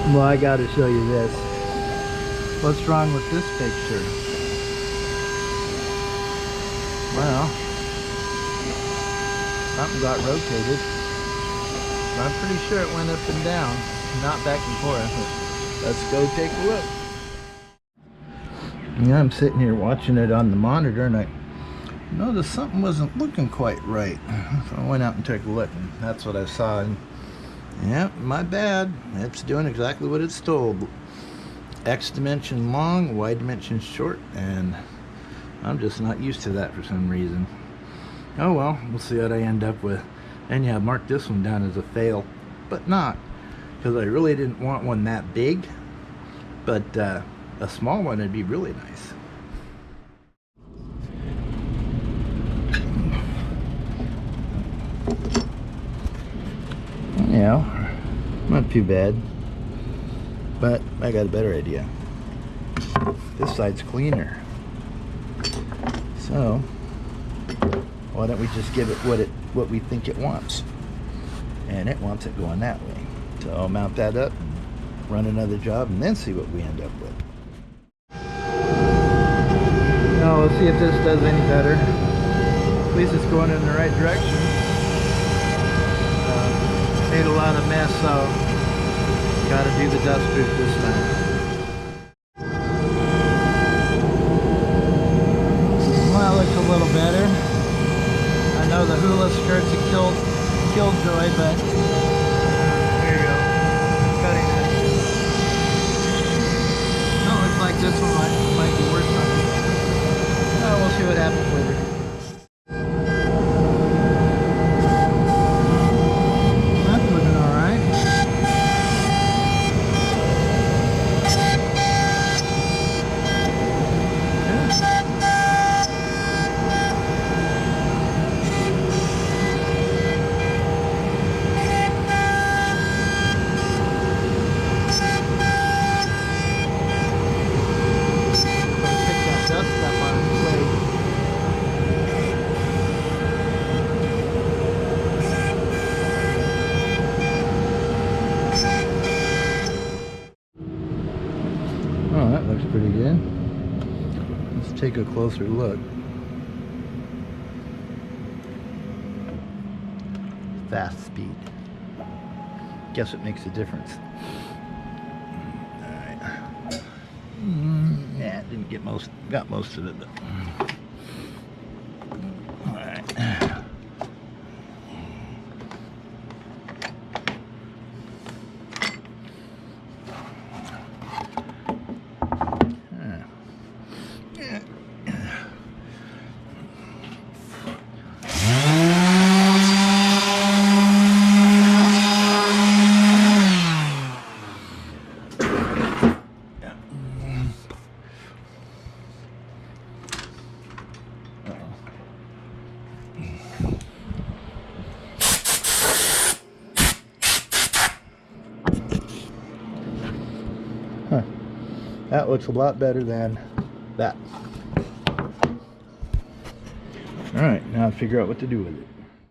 Well, I gotta show you this. What's wrong with this picture? Well, something got rotated. I'm pretty sure it went up and down, not back and forth. Let's go take a look. Yeah, I'm sitting here watching it on the monitor and I noticed something wasn't looking quite right. So I went out and took a look and that's what I saw. And yeah, my bad. It's doing exactly what it's told. X dimension long, Y dimension short, and I'm just not used to that for some reason. Oh well, we'll see what I end up with. And yeah, I marked this one down as a fail, but not, because I really didn't want one that big, but a small one would be really nice. Yeah, not too bad, but I got a better idea. This side's cleaner, so why don't we just give it what we think it wants? And it wants it going that way. So I'll mount that up, run another job, and then see what we end up with. Now we'll see if this does any better. At least it's going in the right direction. Made a lot of mess, so gotta do the dust proof this time. Well, it looks a little better. I know the hula skirts have killjoy, but there you go. Cutting it. Oh, looks like this one might be worth something. Oh, we'll see what happens later. That's looking all right. Oh, that looks pretty good. Let's take a closer look. Fast speed. Guess it makes a difference. Alright. Yeah, didn't get got most of it, but alright. Huh. That looks a lot better than that. Alright, now I'll figure out what to do with it.